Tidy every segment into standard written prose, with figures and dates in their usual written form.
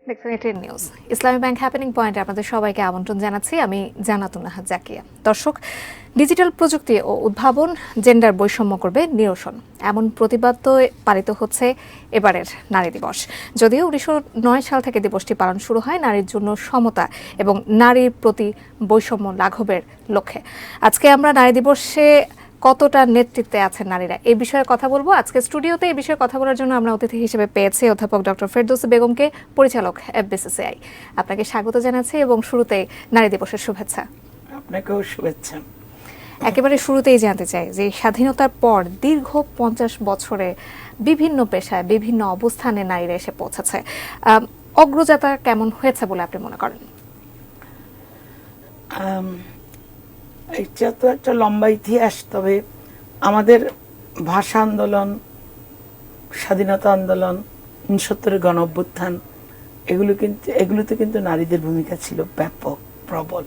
দেখছেন ATN news. ইসলামী bank happening পয়েন্টে আপনাদের সবাইকে আমন্ত্রণ জানাচ্ছি। আমি জান্নাতুন নাহার জাকিয়া। দর্শক, ডিজিটাল প্রযুক্তি ও উদ্ভাবন জেন্ডার বৈষম্য করবে নিরসন, এমন প্রতিবাদ পালিত হচ্ছে এবারের নারী দিবস। যদিও 1909 সাল থেকে দিবসটি পালন শুরু হয় নারীর জন্য সমতা এবং নারীর প্রতি বৈষম্য লাঘবের লক্ষ্যে। আজকে আমরা নারী দিবসে কতটা নেতৃত্বে আছেন নারীরা এই বিষয়ে কথা বলবো। আজকে স্টুডিওতে এই বিষয়ে কথা বলার জন্য আমরা অতিথি হিসেবে পেয়েছি অধ্যাপক ডক্টর ফেরদৌসী বেগমকে, পরিচালক এফবিসিসিআই। আপনাকে স্বাগত জানাচ্ছি এবং শুরুতেই নারী দিবসের শুভেচ্ছা। আপনাকেও শুভেচ্ছা। একেবারে শুরুতেই জানতে চাই যে স্বাধীনতার পর দীর্ঘ 50 বছরে বিভিন্ন পেশায় বিভিন্ন অবস্থানে নারীরা এসে পৌঁছেছে, অগ্রযাত্রা কেমন হয়েছে বলে আপনি মনে করেন? এটা তো একটা লম্বা ইতিহাস। তবে আমাদের ভাষা আন্দোলন, স্বাধীনতা আন্দোলন, 69-এর গণ অভ্যুত্থান, এগুলোতে কিন্তু নারীদের ভূমিকা ছিল ব্যাপক, প্রবল।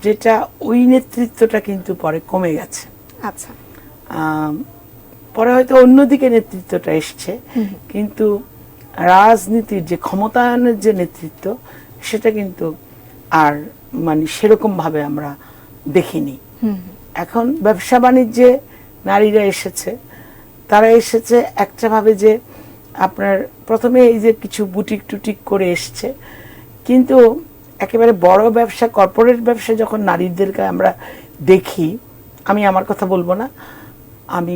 যেটা ওই নেতৃত্বটা কিন্তু পরে কমে গেছে। আচ্ছা, পরে হয়তো অন্যদিকে নেতৃত্বটা এসছে, কিন্তু রাজনীতির যে ক্ষমতায়নের যে নেতৃত্ব, সেটা কিন্তু আর মানে সেরকম ভাবে আমরা দেখিনি। এখন ব্যবসা বাণিজ্যে নারীরা এসেছে, তারা এসেছে একটা ভাবে যে আপনার প্রথমে এই যে কিছু বুটিক টুটিক করে এসছে, কিন্তু একেবারে বড় ব্যবসা, কর্পোরেট ব্যবসা যখন নারীদেরকে আমরা দেখি, আমি আমার কথা বলবো না, আমি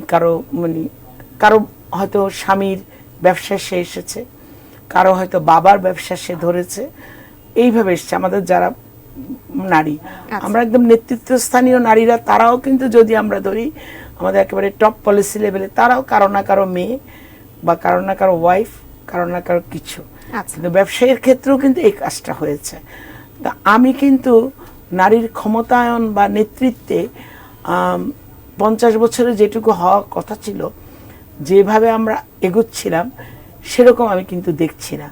কারো হয়তো স্বামীর ব্যবসা সে এসেছে, কারো হয়তো বাবার ব্যবসা সে ধরেছে, এইভাবে এসছে। আমাদের যারা নারী, আমরা একদম নেতৃত্বস্থানীয় নারীরা, তারাও কিন্তু যদি আমরা ধরি আমাদের একেবারে টপ পলিসি লেভেলে, তারাও কারো না কারো মেয়ে বা কারো না কারো ওয়াইফ, কারো না কারো কিছু। কিন্তু ব্যবসায়ের ক্ষেত্রেও কিন্তু এই কাজটা হয়েছে। আমি কিন্তু নারীর ক্ষমতায়ন বা নেতৃত্বে 50 বছরে যেটুকু হওয়ার কথা ছিল, যেভাবে আমরা এগোচ্ছিলাম, সেরকম আমি কিন্তু দেখছি না।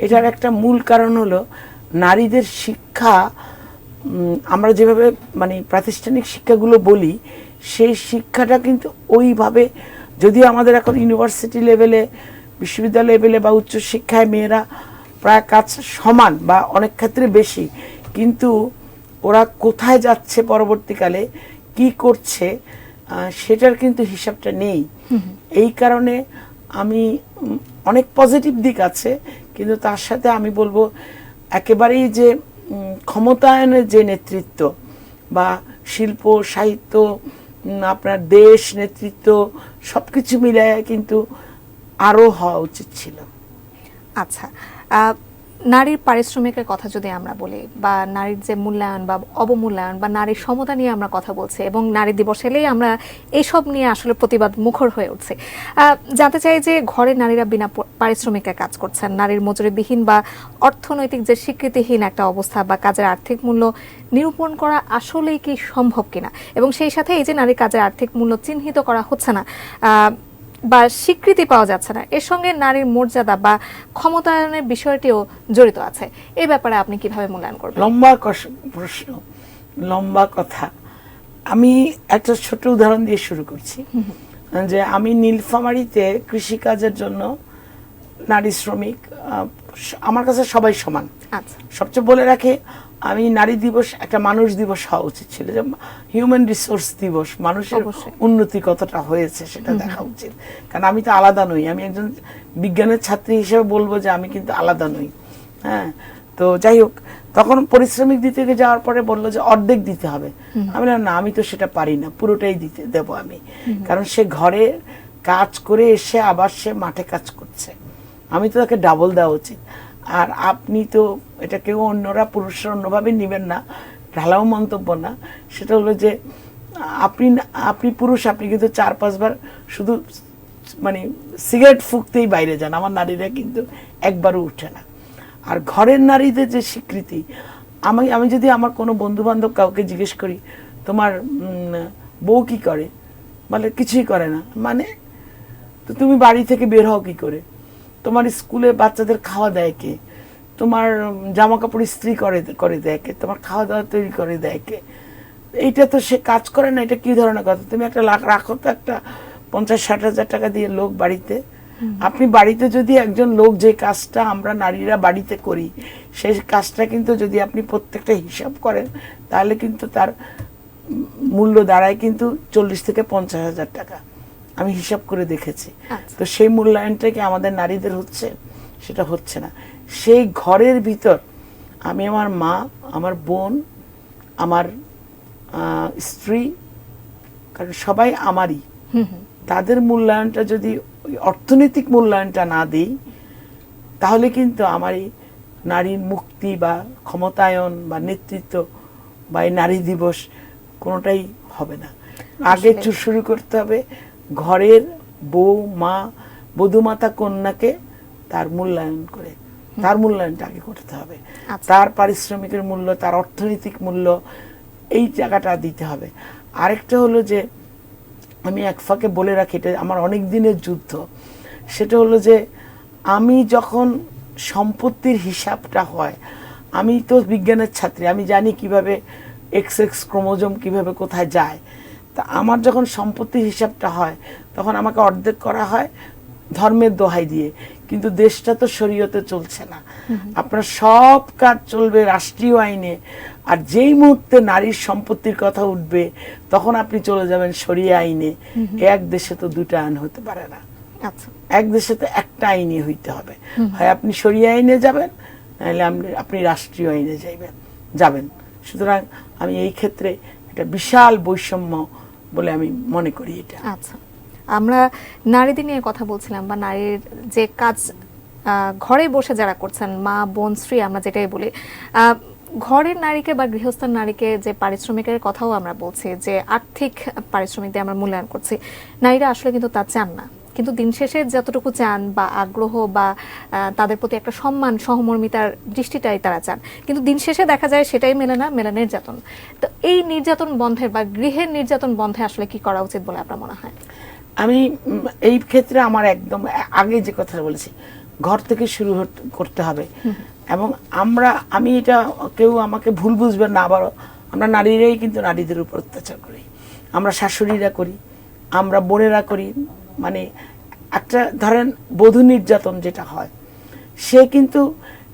এটার একটা মূল কারণ হলো নারীদের শিক্ষা। আমরা যেভাবে প্রাতিষ্ঠানিক শিক্ষাগুলো বলি, সেই শিক্ষাটা কিন্তু ওইভাবে, যদিও আমাদের এখন ইউনিভার্সিটি লেভেলে, বিশ্ববিদ্যালয় লেভেলে বা উচ্চশিক্ষায় মেয়েরা প্রায় কাজ সমান বা অনেক ক্ষেত্রে বেশি, কিন্তু ওরা কোথায় যাচ্ছে, পরবর্তীকালে কি করছে, সেটার কিন্তু হিসাবটা নেই। এই কারণে আমি অনেক পজিটিভ দিক আছে, কিন্তু তার সাথে আমি বলবো একেবারেই যে ক্ষমতায়নের যে নেতৃত্ব বা শিল্প, সাহিত্য, আপনার দেশ নেতৃত্ব, সবকিছু মিলায় কিন্তু আরো হওয়া উচিত ছিল। আচ্ছা, নারীর পারিশ্রমিকের কথা যদি আমরা বলি, বা নারীর যে মূল্যায়ন বা অবমূল্যায়ন বা নারীর সমতা নিয়ে আমরা কথা বলছি, এবং নারী দিবস এলেই আমরা এসব নিয়ে আসলে প্রতিবাদ মুখর হয়ে উঠছে। জানতে চাই যে ঘরে নারীরা বিনা পারিশ্রমিকে কাজ করছেন, নারীর মজুরিবিহীন বা অর্থনৈতিক যে স্বীকৃতিহীন একটা অবস্থা বা কাজের আর্থিক মূল্য নিরূপণ করা আসলেই কি সম্ভব কিনা, এবং সেই সাথে এই যে নারীর কাজের আর্থিক মূল্য চিহ্নিত করা হচ্ছে না বা স্বীকৃতি পাওয়া যাচ্ছে না, এর সঙ্গে নারীর মর্যাদা বা ক্ষমতায়নের বিষয়টিও জড়িত আছে। এই ব্যাপারে আপনি কিভাবে মূল্যায়ন করবেন? লম্বা প্রশ্ন, লম্বা কথা। আমি একটা ছোট উদাহরণ দিয়ে শুরু করছি। যে আমি নীলফামারীতে কৃষিকাজের জন্য নারী শ্রমিক, আমার কাছে সবাই সমান। সবচেয়ে বলে রাখে, আমি নারী দিবস একটা মানুষ দিবস হওয়া উচিত ছিল, যে হিউম্যান রিসোর্স দিবস, মানুষের উন্নতি কতটা হয়েছে সেটা দেখা উচিত। কারণ আমি তো আলাদা নই, আমি একজন বিজ্ঞানের ছাত্রী হিসেবে বলবো যে আমি কিন্তু আলাদা নই। হ্যাঁ, তো যাই হোক, তখন পরিশ্রমিক দিতে যাওয়ার পরে বললো যে অর্ধেক দিতে হবে। আমি বললাম না, আমি তো সেটা পারি না, পুরোটাই দিতে দেবো আমি। কারণ সে ঘরে কাজ করে এসে আবার সে মাঠে কাজ করছে, আমি তো তাকে ডাবল দেওয়া উচিত। আর আপনি তো, এটা কেউ অন্যরা পুরুষরা অন্যভাবে নেবেন না, ঢালাও মন্তব্য না, সেটা হলো যে আপনি পুরুষ, আপনি কিন্তু 4-5 বার শুধু সিগারেট ফুঁকতেই বাইরে যান, আমার নারীরা কিন্তু একবারও উঠে না। আর ঘরের নারীদের যে স্বীকৃতি, আমি যদি আমার কোনো বন্ধু বান্ধব কাউকে জিজ্ঞেস করি তোমার বউ কি করে, বলে কিছুই করে না। তো তুমি বাড়ি থেকে বের হও কি করে, তোমার স্কুলে বাচ্চাদের খাওয়া দেয় কে, তোমার জামা কাপড় ইস্ত্রি করে দেয় কে, তোমার খাওয়া দাওয়া তৈরি করে দেয় কে, এইটা তো সে কাজ করে না। এটা কি ধরনের কথা? তুমি একটা রাখো তো একটা 50-60 হাজার টাকা দিয়ে লোক বাড়িতে, আপনি বাড়িতে যদি একজন লোক যে কাজটা আমরা নারীরা বাড়িতে করি সেই কাজটা কিন্তু যদি আপনি প্রত্যেকটা হিসাব করেন তাহলে কিন্তু তার মূল্য দাঁড়ায় কিন্তু 40 থেকে 50,000 টাকা। আমি হিসাব করে দেখেছি। আচ্ছা। তো সেই মূল্যায়নটা কি আমাদের নারীদের হচ্ছে? সেটা হচ্ছে না। সেই ঘরের ভিতর আমি আমার মা, আমার বোন, আমার স্ত্রী, কারণ সবাই আমারই, তাদের মূল্যায়নটা যদি ওই অর্থনৈতিক মূল্যায়নটা না দিই তাহলে কিন্তু আমার এই নারীর মুক্তি বা ক্ষমতায়ন বা নেতৃত্ব বা এই নারী দিবস কোনোটাই হবে না। আগে শুরু করতে হবে ঘরের বউ, মা, বধূমাতা, কন্যাকে তার মূল্যায়ন করে, তার মূল্যায়নটা আগে করতে হবে। তার পারিশ্রমিকের মূল্য, তার অর্থনৈতিক মূল্য, এই জায়গাটা দিতে হবে। আরেকটা হলো যে আমি এক ফাঁকে বলে রাখি, এটা আমার অনেক দিনের যুদ্ধ, সেটা হলো যে আমি যখন সম্পত্তির হিসাবটা হয়, আমি তো বিজ্ঞানের ছাত্রী, আমি জানি কিভাবে এক্স এক্স ক্রোমোজোম কিভাবে কোথায় যায়। তা আমার যখন সম্পত্তির হিসাবটা হয় তখন আমাকে অর্ধেক করা হয় ধর্মের দোহাই দিয়ে, কিন্তু দেশটা তো শরীয়তে চলছে না। আপনার সব কাজ চলবে রাষ্ট্রীয় আইনে, আর যেই মুহূর্তে নারীর সম্পত্তির কথা উঠবে তখন আপনি চলে যাবেন শরিয়া আইনে। এক দেশে তো দুটো আইন হতে পারে না। আচ্ছা। এক দেশে তো একটা আইনই হইতে হবে, হয় আপনি শরিয়া আইনে যাবেন নাহলে আপনি রাষ্ট্রীয় আইনে যাবেন। সুতরাং আমি এই ক্ষেত্রে একটা বিশাল বৈষম্য বলে আমি মনে করি এটা। আচ্ছা, আমরা নারীদের নিয়ে কথা বলছিলাম, বা নারীর যে কাজ ঘরে বসে যারা করছেন, মা, বোন, স্ত্রী, আমরা যেটাই বলি, ঘরের নারীকে বা গৃহস্থর নারীকে যে পারিশ্রমিকের কথাও আমরা বলছি, যে আর্থিক পারিশ্রমিক দিয়ে আমরা মূল্যায়ন করছি, নারীরা আসলে কিন্তু তা চান না। কিন্তু দিন শেষে যতটুকু চান বা আগ্রহ বা তাদের প্রতি একটা সম্মান, সহমর্মিতার দৃষ্টিটাই তারা চান, কিন্তু দিন শেষে দেখা যায় সেটাই মেলে না, মেলে নির্যাতন। তো এই নির্যাতন বন্ধের বা গৃহের নির্যাতন বন্ধে আসলে কি করা উচিত বলে আপনার মনে হয়? আমি এই ক্ষেত্রে আমার একদম আগে যে কথা বলেছি, ঘর থেকে শুরু করতে হবে। এবং আমি এটা, কেউ আমাকে ভুল বুঝবেন না, আবারও আমরা নারীরাই কিন্তু নারীদের উপর অত্যাচার করি, আমরা শাশুড়িরা করি, আমরা বোনেরা করি। মানে একটা ধরেন বধূ নির্যাতন যেটা হয়, সে কিন্তু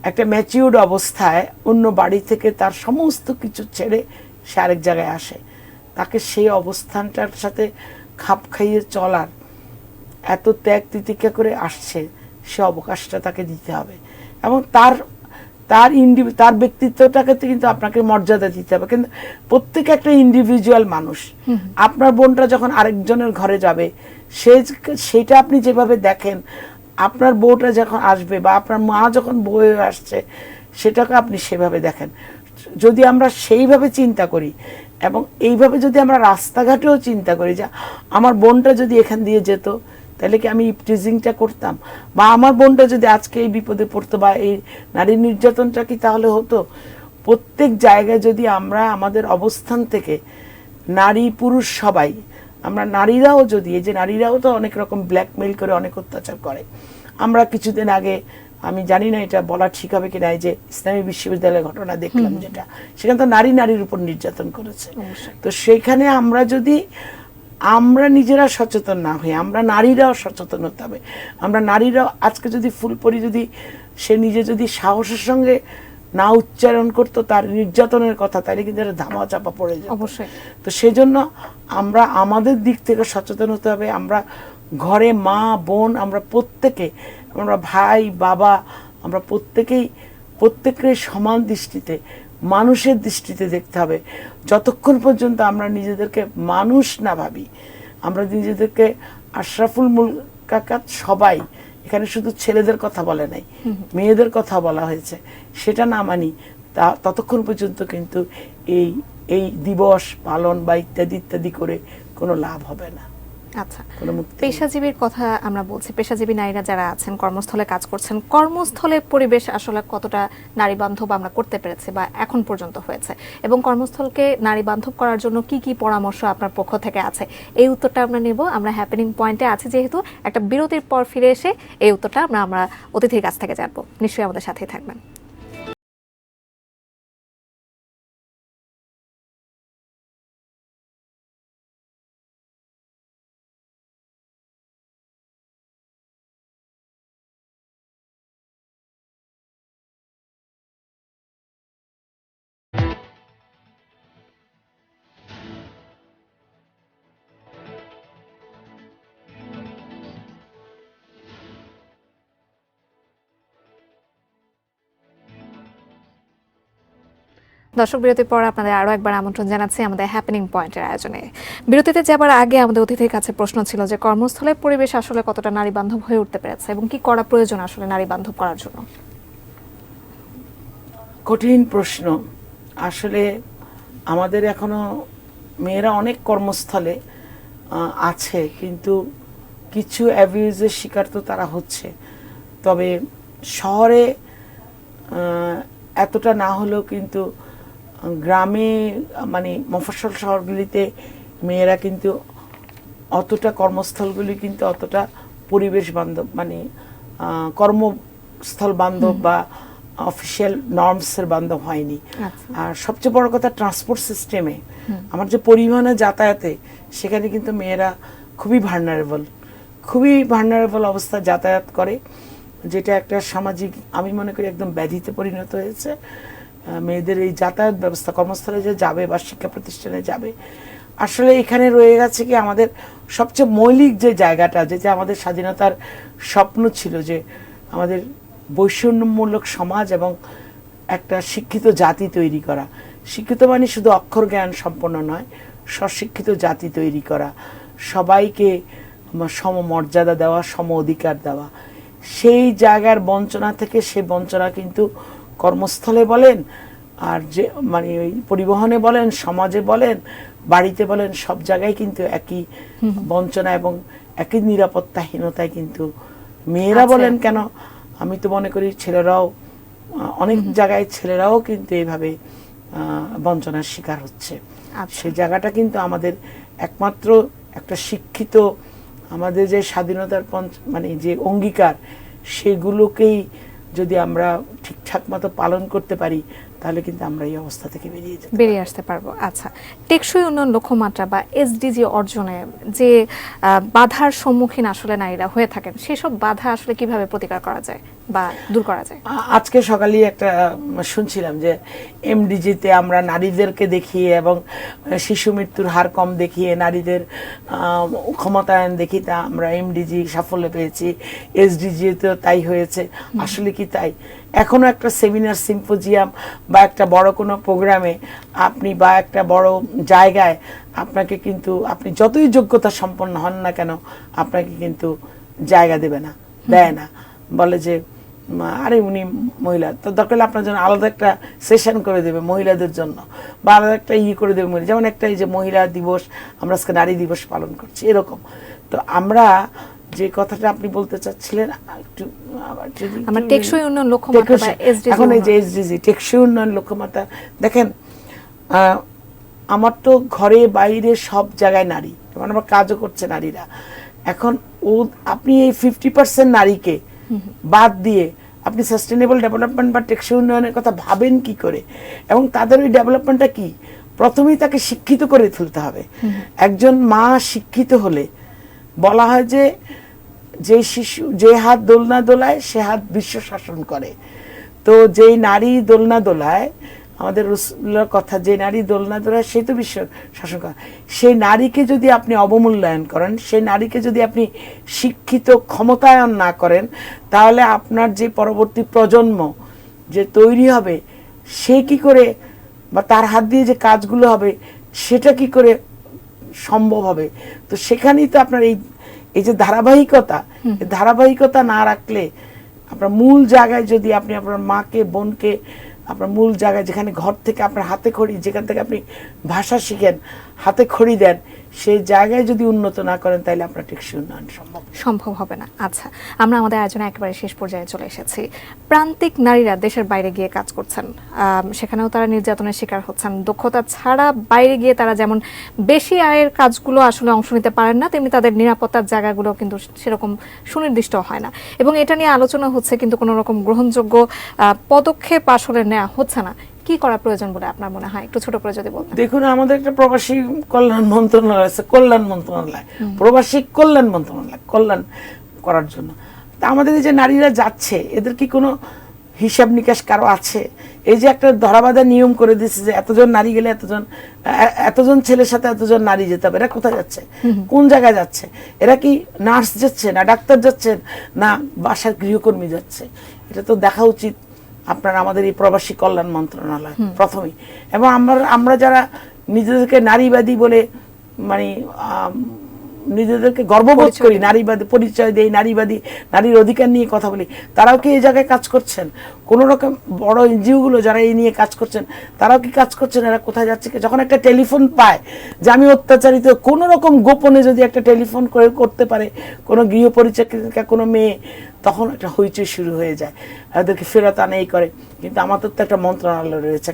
একটা ম্যাচিউর্ড অবস্থায় অন্য বাড়ি থেকে তার সমস্ত কিছু ছেড়ে সে আরেক জায়গায় আসে, তাকে সেই অবস্থানটার সাথে খাপ খাইয়ে চলার, এত ত্যাগ তিতিক্ষা করে আসছে, সে অবকাশটা তাকে দিতে হবে। এবং তার ব্যক্তিত্বটাকে কিন্তু আপনাকে মর্যাদা দিতে হবে। কিন্তু প্রত্যেকে একটা ইন্ডিভিজুয়াল মানুষ। আপনার বোনটা যখন আরেকজনের ঘরে যাবে, সেটা আপনি যেভাবে দেখেন, আপনার বউটা যখন আসবে বা আপনার মা যখন বউ হয়ে আসছে, সেটাকে আপনি সেভাবে দেখেন। যদি আমরা সেইভাবে চিন্তা করি এবং এইভাবে যদি আমরা রাস্তাঘাটেও চিন্তা করি যে আমার বোনটা যদি এখান দিয়ে যেত তাহলে কি আমি ইপটিজিংটা করতাম, বা আমার বোনটা যদি আজকে এই বিপদে পড়তো বা এই নারী নির্যাতনটা কি তাহলে হতো। প্রত্যেক জায়গায় যদি আমরা আমাদের অবস্থান থেকে নারী পুরুষ সবাই, আমরা নারীরাও যদি, এই যে নারীরাও তো অনেক রকম ব্ল্যাকমেইল করে অনেক অত্যাচার করে। আমরা কিছুদিন আগে, আমি জানি না এটা বলা ঠিক হবে কিনা, এই যে ইসলামী বিশ্ববিদ্যালয়ের ঘটনা দেখলাম, যেটা সেখানে তো নারীর উপর নির্যাতন করেছে। তো সেখানে আমরা নিজেরা সচেতন না হয়ে আমরা নারীরাও সচেতন হতে হবে। আমরা নারীরাও আজকে যদি ফুলপরি যদি সে নিজে যদি সাহসের সঙ্গে না উচ্চারণ করতো তার নির্যাতনের কথা, তাহলে কিন্তু এটা ধামা চাপা পড়ে যেত। অবশ্যই। তো সেজন্য আমরা আমাদের দিক থেকে সচেতন হতে হবে। আমরা ঘরে মা, বোন, আমরা প্রত্যেকে, আমরা ভাই, বাবা, আমরা প্রত্যেকের সমান দৃষ্টিতে, মানুষের দৃষ্টিতে দেখতে হবে। যতক্ষণ পর্যন্ত আমরা নিজেদেরকে মানুষ না ভাবি, আমরা নিজেদেরকে আশরাফুল মুলকাকাত, সবাই, এখানে শুধু ছেলেদের কথা বলে নাই, মেয়েদের কথা বলা হয়েছে, সেটা না মানি, ততক্ষণ পর্যন্ত কিন্তু এই দিবস পালন বা ইত্যাদি ইত্যাদি করে কোনো লাভ হবে না। আচ্ছা, পেশাজীবীর কথা আমরা বলছি, পেশাজীবী নারীরা যারা আছেন, কর্মস্থলে কাজ করছেন, কর্মস্থলে পরিবেশ আসলে কতটা নারী বান্ধব আমরা করতে পেরেছি বা এখন পর্যন্ত হয়েছে, এবং কর্মস্থলকে নারী বান্ধব করার জন্য কি কি পরামর্শ আপনার পক্ষ থেকে আছে, এই উত্তরটা আমরা নেব। আমরা হ্যাপেনিং পয়েন্টে আছি যেহেতু, একটা বিরতির পর ফিরে এসে এই উত্তরটা আমরা অতিথির কাছ থেকে জানবো। নিশ্চয়ই আমাদের সাথেই থাকবেন। দর্শক বিরতির পর আপনাদের আরো একবার আমন্ত্রণ জানাচ্ছি আমাদের হ্যাপেনিং পয়েন্টের আয়োজনে। বিরতিতে যাবার আগে আমাদের অতিথির কাছে প্রশ্ন ছিল যে কর্মস্থলের পরিবেশ আসলে কতটা নারী বান্ধব হয়ে উঠতে পেরেছে এবং কি করা প্রয়োজন আসলে নারী বান্ধব করার জন্য। কঠিন প্রশ্ন। আসলে আমাদের এখনো মেয়েরা অনেক কর্মস্থলে আছে, কিন্তু কিছু অ্যাবিউজের শিকার তো তারা হচ্ছে। তবে শহরে এতটা না হলেও কিন্তু গ্রামে মানে মফস্বল শহরগুলিতে মেয়েরা কিন্তু অতটা কর্মস্থলগুলি কিন্তু অতটা পরিবেশ বান্ধব মানে কর্মস্থল বান্ধব বা অফিসিয়াল নর্মসের বান্ধব হয়নি। আর সবচেয়ে বড় কথা ট্রান্সপোর্ট সিস্টেমে আমার যে পরিবহনে যাতায়াতে সেখানে কিন্তু মেয়েরা খুবই ভার্নারেবল অবস্থায় যাতায়াত করে, যেটা একটা সামাজিক আমি মনে করি একদম ব্যাধিতে পরিণত হয়েছে। মেয়েদের এই যাতায়াত ব্যবস্থা কর্মস্থলে যে যাবে বা শিক্ষা প্রতিষ্ঠানে যাবে, আসলে এখানে রয়ে গেছে কি আমাদের সবচেয়ে মৌলিক যে জায়গাটা, যেটা আমাদের স্বাধীনতার স্বপ্ন ছিল, যে আমাদের বৈষম্যমূলক সমাজ এবং একটা শিক্ষিত জাতি তৈরি করা। শিক্ষিত মানে শুধু অক্ষর জ্ঞান সম্পন্ন নয়, স্বশিক্ষিত জাতি তৈরি করা, সবাইকে সমমর্যাদা দেওয়া, সম অধিকার দেওয়া। সেই জায়গার বঞ্চনা থেকে সে বঞ্চনা কিন্তু কর্মস্থলে বলেন আর যে মানে ওই পরিবহনে বলেন, সমাজে বলেন, বাড়িতে বলেন, সব জায়গায় কিন্তু একই বঞ্চনা এবং একই নিরাপত্তাহীনতায় কিন্তু মেয়েরা বলেন কেন, আমি তো মনে করি ছেলেরাও অনেক জায়গায় ছেলেরাও কিন্তু এইভাবে বঞ্চনার শিকার হচ্ছে। সেই জায়গাটা কিন্তু আমাদের একমাত্র একটা শিক্ষিত আমাদের যে স্বাধীনতার মানে যে অঙ্গীকার, সেগুলোকেই যদি আমরা ঠিকঠাক মতো পালন করতে পারি, তাহলে কিন্তু আমরা এই অবস্থা থেকে বেরিয়ে আসতে পারবো। আচ্ছা, টেকসই উন্নয়ন লক্ষ্যমাত্রা বা এসডিজি অর্জনে যে বাধার সম্মুখীন আসলে নারীরা হয়ে থাকেন, সেসব বাধা আসলে কিভাবে প্রতিকার করা যায় বা দূর করা যায়? আজকে সকালে একটা শুনছিলাম যে এমডিজিতে আমরা নারীদেরকে দেখিয়ে এবং শিশু মৃত্যুর হার কম দেখিয়ে নারীদের ক্ষমতায়ন দেখি, তা আমরা এমডিজি সাফল্য পেয়েছি, এসডিজিতেও তাই হয়েছে। আসলে কি তাই? এখনো একটা সেমিনার সিম্পোজিয়াম বা একটা বড় কোনো প্রোগ্রামে আপনি বা একটা বড় জায়গায় আপনাকে কিন্তু আপনি যতই যোগ্যতা সম্পন্ন হন না কেন, আপনাকে কিন্তু জায়গা দেয় না, বলে যে আরে উনি মহিলা, তো দরকার হলে আপনার জন্য আলাদা একটা সেশন করে দেবে মহিলাদের জন্য, বা আলাদা একটা করে দেবে মহিলা, যেমন একটা এই যে মহিলা দিবস, আমরা আজকে নারী দিবস পালন করছি এরকম। তো আমরা যে কথাটা আপনি বলতে চাচ্ছিলেন একটু আমরা টেকসই উন্নয়ন লক্ষ্যমাত্রা বা এসডিজি, এখন এই যে এসডিজি টেকসই উন্নয়ন লক্ষ্যমাত্রা দেখেন, আমার তো ঘরে বাইরে সব জায়গায় নারী, যেমন আমার কাজও করছে নারীরা। এখন আপনি এই 50% নারীকে বাদ দিয়ে আপনি সাস্টেনেবল ডেভেলপমেন্ট বা টেকসই উন্নয়নের কথা ভাবেন কি করে? এবং তাদের ওই ডেভেলপমেন্টটা কি? প্রথমেই তাকে শিক্ষিত করে তুলতে হবে। একজন মা শিক্ষিত হলে বলা হয় যে শিশু যে হাত দোলনা দোলায় সে হাত বিশ্ব শাসন করে। তো যেই নারী দোলনা দোলায়, আমাদের রাসূলের কথা, যে নারী দোলনা দোলায় সে তো বিশ্ব শাসন করে। সেই নারীকে যদি আপনি অবমূল্যায়ন করেন, সেই নারীকে যদি আপনি শিক্ষিত ক্ষমতায়ন না করেন, তাহলে আপনার যে পরবর্তী প্রজন্ম যে তৈরি হবে, সে কি করে বা তার হাত দিয়ে যে কাজগুলো হবে সেটা কি করে সম্ভব হবে? তো সেখানেই তো আপনার এই যে ধারাবাহিকতা না রাখলে, আপনার মূল জায়গায় যদি আপনি আপনার মাকে, বোনকে আপনার মূল জায়গায়, যেখানে ঘর থেকে আপনার হাতে খড়ি, যেখান থেকে আপনি ভাষা শিখেন, হাতে খড়ি দেন, সেই জায়গায় যদি উন্নত না করেন, তাহলে আপনার টেকসই উন্নয়ন সম্ভব হবে না। আচ্ছা, আমরা আমাদের আয়োজনে একেবারে শেষ পর্যায়ে চলে এসেছি। প্রান্তিক নারীরা দেশের বাইরে গিয়ে কাজ করছেন, সেখানেও তারা নির্যাতনের শিকার হচ্ছেন। দক্ষতা ছাড়া বাইরে গিয়ে তারা যেমন বেশি আয়ের কাজগুলো আসলে অংশ নিতে পারেন না, তেমনি তাদের নিরাপত্তার জায়গাগুলো কিন্তু সেরকম সুনির্দিষ্ট হয় না, এবং এটা নিয়ে আলোচনা হচ্ছে, কিন্তু কোনো রকম গ্রহণযোগ্য পদক্ষেপ আসলে নেওয়া হচ্ছে না। কি করা প্রয়োজন বলে আপনার মনে হয়? একটু ছোট করে যদি বলতেন। দেখুন, আমাদের একটা প্রবাসী কল্যাণ মন্ত্রণালয় আছে, প্রবাসী কল্যাণ মন্ত্রণালয়, কল্যাণ করার জন্য। তা আমাদের এই যে নারীরা যাচ্ছে, এদের কি কোনো হিসাব নিকাশ কারো আছে? এই যে একটা ধরাবাঁধা নিয়ম করে দিচ্ছে যে এতজন নারী গেলে এতজন ছেলের সাথে এতজন নারী যেতে হবে, এরা কোথায় যাচ্ছে, কোন জায়গায় যাচ্ছে? এরা কি নার্স যাচ্ছে, না ডাক্তার যাচ্ছেন, না বাসার গৃহকর্মী যাচ্ছে? এটা তো দেখা উচিত। আপনার আমাদের এই প্রবাসী কল্যাণ মন্ত্রণালয় প্রথমেই। এবং আমরা যারা নিজেদেরকে নারীবাদী বলে মানে নিজেদেরকে গর্ববোধ করি, নারীবাদী পরিচয় দেই, নারীবাদী, নারীর অধিকার নিয়ে কথা বলি, তারাও কি এই জায়গায় কাজ করছেন? কোন রকম বড় এনজিও গুলো যারা এই নিয়ে কাজ করছেন তারাও কি কাজ করছেন? এরা কোথায় যাচ্ছে? যখন একটা টেলিফোন পায় যে আমি অত্যাচারিত, কোন রকম গোপনে যদি একটা টেলিফোন করতে পারে কোনো গৃহপরিচারিকা, কোনো মেয়ে, তখন একটা হইচই শুরু হয়ে যায়, ওদেরকে ফেরত আনে এই করে। কিন্তু আমাদের তো একটা মন্ত্রণালয় রয়েছে,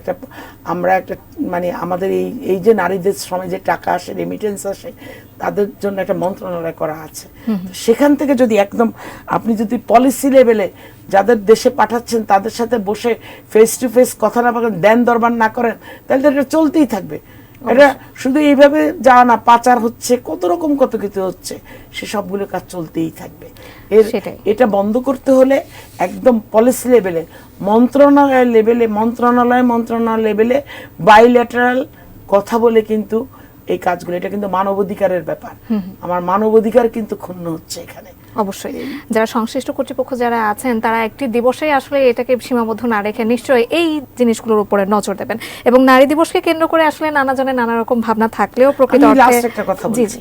আমরা একটা মানে আমাদের এই যে নারীদের শ্রমে যে টাকা আসে, রেমিটেন্স আসে, তাদের জন্য একটা মন্ত্রণালয় করা আছে। সেখান থেকে যদি একদম আপনি যদি পলিসি লেভেলে যাদের দেশে পাঠাচ্ছেন তাদের সাথে বসে ফেস টু ফেস কথা না বলেন, দেন দরবার না করেন, তাহলে এটা চলতেই থাকবে। এটা শুধু এইভাবে যাওয়া না, পাচার হচ্ছে, কত রকম কত কিছু হচ্ছে, সে সবগুলো কাজ চলতেই থাকবে। এটা বন্ধ করতে হলে একদম পলিসি লেভেলে, মন্ত্রণালয় লেভেলে বাইল্যাটারাল কথা বলে কিন্তু এই কাজগুলো, এটা কিন্তু মানবাধিকারের ব্যাপার। আমার মানবাধিকার কিন্তু ক্ষুণ্ণ হচ্ছে এখানে। অবশ্যই যারা সংশ্লিষ্ট কর্তৃপক্ষ যারা আছেন তারা একটি দিবসে আসলে এটাকে সীমাবদ্ধ না রেখে নিশ্চয়ই এই জিনিসগুলোর উপরে নজর দেবেন। এবং নারী দিবসকে কেন্দ্র করে আসলে নানা জনের নানা রকম ভাবনা থাকলেও প্রকৃত অর্থে একটা কথা বলছি,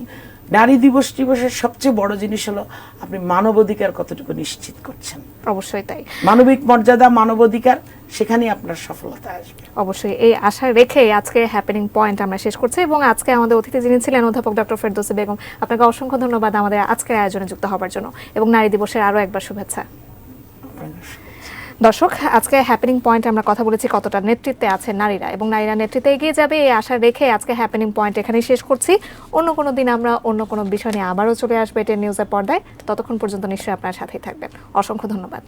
নারী দিবসের সবচেয়ে বড় জিনিস হলো আপনি মানবাধিকার কতটুকু নিশ্চিত করছেন। অবশ্যই তাই, মানবিক মর্যাদা, মানবাধিকার, সেখানেই আপনার সফলতা আসবে। অবশ্যই এই আশা রেখে আজকে হ্যাপেনিং পয়েন্ট আমরা শেষ করছি। এবং আজকে আমাদের অতিথি যিনি ছিলেন অধ্যাপক ডক্টর ফেরদৌসী বেগম, আপনাকে অসংখ্য ধন্যবাদ আমাদের আজকের আয়োজনে যুক্ত হবার জন্য, এবং নারী দিবসের আরো একবার শুভেচ্ছা। দর্শক, আজকে হ্যাপেনিং পয়েন্ট আমরা কথা বলেছি কতটা নেতৃত্বে আছে নারীরা, এবং নারীরা নেতৃত্বে এগিয়ে যাবে এই আশা রেখে আজকে হ্যাপেনিং পয়েন্ট এখানেই শেষ করছি। অন্য কোনো দিন আমরা অন্য কোনো বিষয় নিয়ে আবারও চলে আসবো এটি নিউজের পর্দায়। ততক্ষণ পর্যন্ত নিশ্চয়ই আপনার সাথেই থাকবেন। অসংখ্য ধন্যবাদ।